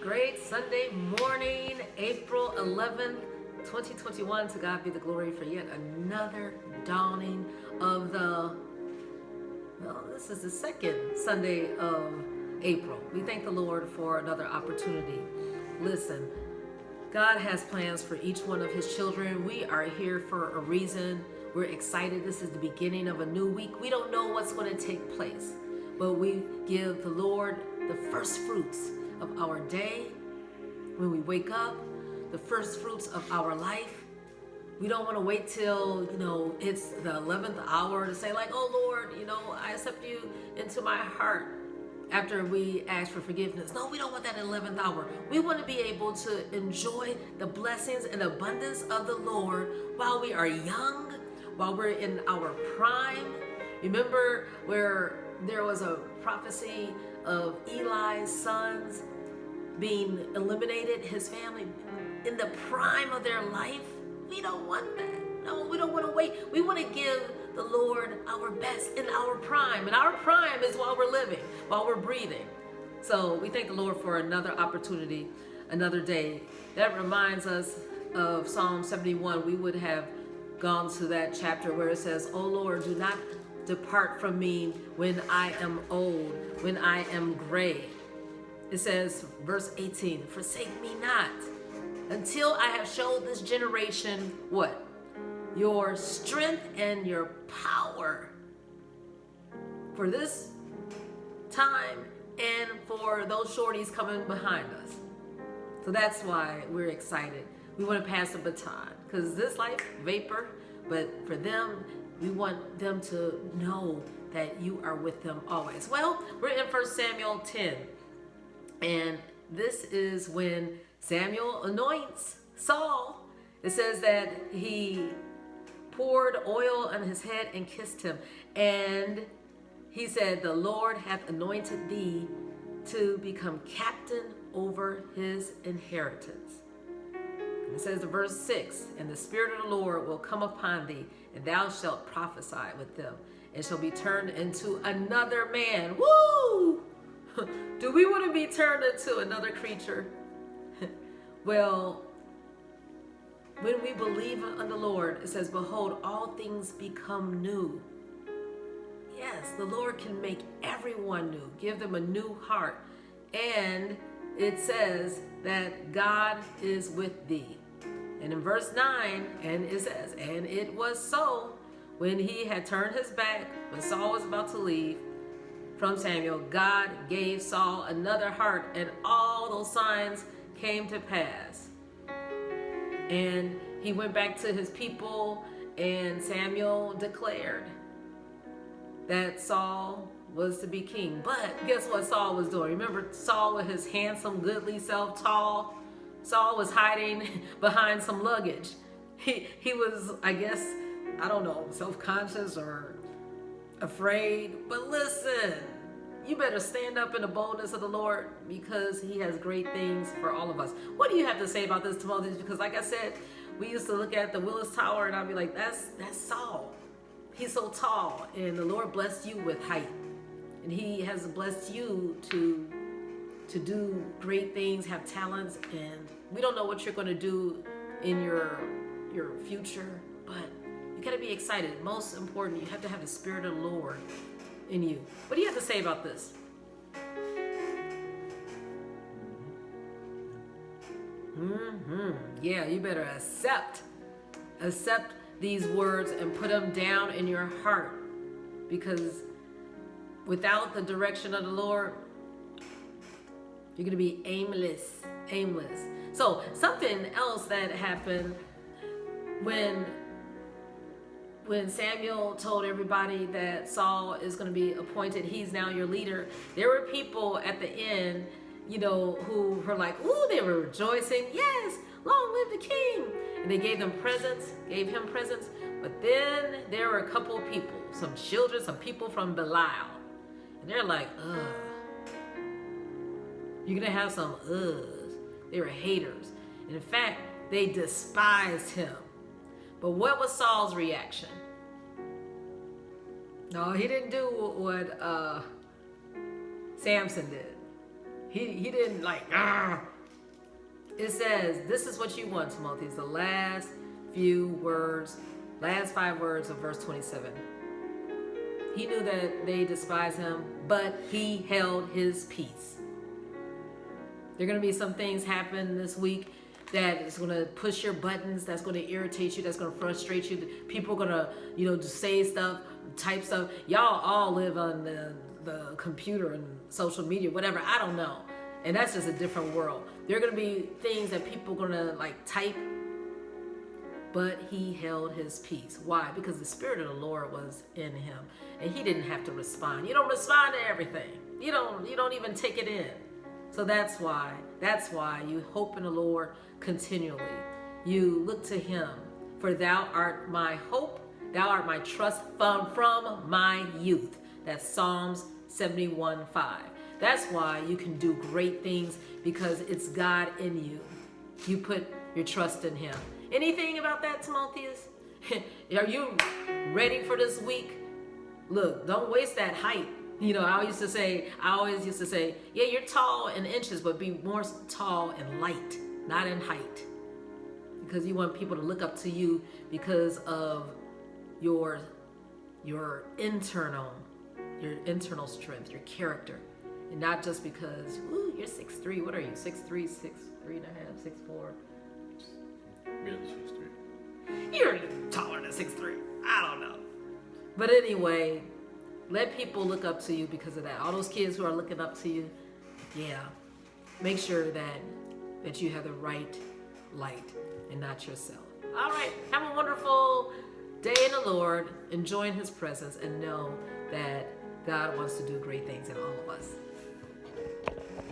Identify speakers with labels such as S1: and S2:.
S1: Great Sunday morning, April 11th, 2021. To God be the glory for yet another dawning of this is the second Sunday of April. We thank the Lord for another opportunity. Listen, God has plans for each one of his children. We are here for a reason. We're excited. This is the beginning of a new week. We don't know what's going to take place, but we give the Lord the first fruits of our day. When we wake up, the first fruits of our life. We don't want to wait till, it's the 11th hour to say like, oh Lord, I accept you into my heart after we ask for forgiveness. No, we don't want that 11th hour. We want to be able to enjoy the blessings and abundance of the Lord while we are young, while we're in our prime. Remember where there was a prophecy of Eli's sons being eliminated, his family, in the prime of their life? We don't want that. No, we don't want to wait. We want to give the Lord our best in our prime. And our prime is while we're living, while we're breathing. So we thank the Lord for another opportunity, another day. That reminds us of Psalm 71. We would have gone to that chapter where it says, oh Lord, do not depart from me when I am old, when I am gray. It says, verse 18, forsake me not until I have showed this generation what? Your strength and your power for this time and for those shorties coming behind us. So that's why we're excited. We want to pass the baton because this life, vapor, but for them, we want them to know that you are with them always. Well, we're in 1Sam.10, and this is when Samuel anoints Saul. It says that he poured oil on his head and kissed him. And he said, the Lord hath anointed thee to become captain over his inheritance. And it says in verse 6, and the Spirit of the Lord will come upon thee, and thou shalt prophesy with them, and shall be turned into another man. Woo! Do we want to be turned into another creature? Well, when we believe in the Lord, it says, behold, all things become new. Yes, the Lord can make everyone new, give them a new heart. And it says that God is with thee. And in verse 9, and it says, and it was so when he had turned his back, when Saul was about to leave from Samuel, God gave Saul another heart, and all those signs came to pass. And he went back to his people, and Samuel declared that Saul was to be king. But guess what Saul was doing? Remember Saul with his handsome, goodly self, tall? Saul was hiding behind some luggage. He was, I guess, I don't know, self-conscious or afraid. But listen, you better stand up in the boldness of the Lord because he has great things for all of us. What do you have to say about this, Timothy? Because like I said, we used to look at the Willis Tower and I'd be like, that's Saul. He's so tall, and the Lord blessed you with height. And he has blessed you to do great things, have talents, and we don't know what you're going to do in your future, but you got to be excited. Most important, you have to have the Spirit of the Lord in you. What do you have to say about this? Yeah, you better accept these words and put them down in your heart, because without the direction of the Lord, you're going to be aimless. So something else that happened when Samuel told everybody that Saul is going to be appointed, he's now your leader, there were people at the end, who were like, ooh, they were rejoicing. Yes, long live the king. And they gave him presents. But then there were a couple of people, some children, some people from Belial. And they're like, ugh. You're going to have some uhs. They were haters. And in fact, they despised him. But what was Saul's reaction? No, he didn't do what Samson did. He didn't like It says, this is what you want, Timothy. It's the last 5 words of verse 27. He knew that they despised him, but he held his peace. There are going to be some things happen this week that is going to push your buttons, that's going to irritate you, that's going to frustrate you. People are going to, just say stuff, type stuff. Y'all all live on the computer and social media, whatever. I don't know. And that's just a different world. There are going to be things that people are going to type, but he held his peace. Why? Because the Spirit of the Lord was in him, and he didn't have to respond. You don't respond to everything. You don't even take it in. So that's why you hope in the Lord continually. You look to him, for thou art my hope, thou art my trust from my youth. That's Psalms 71:5. That's why you can do great things, because it's God in you. You put your trust in him. Anything about that, Timotheus? Are you ready for this week? Look, don't waste that height. I always used to say, yeah, you're tall in inches, but be more tall in light, not in height. Because you want people to look up to you because of your internal strength, your character. And not just because, you're 6'3". What are you, 6'3", 6'3 and a half, 6'4"?
S2: Barely 6'3".
S1: You're taller than 6'3". I don't know. But anyway, let people look up to you because of that. All those kids who are looking up to you, yeah, make sure that you have the right light and not yourself. All right, have a wonderful day in the Lord, enjoying his presence, and know that God wants to do great things in all of us.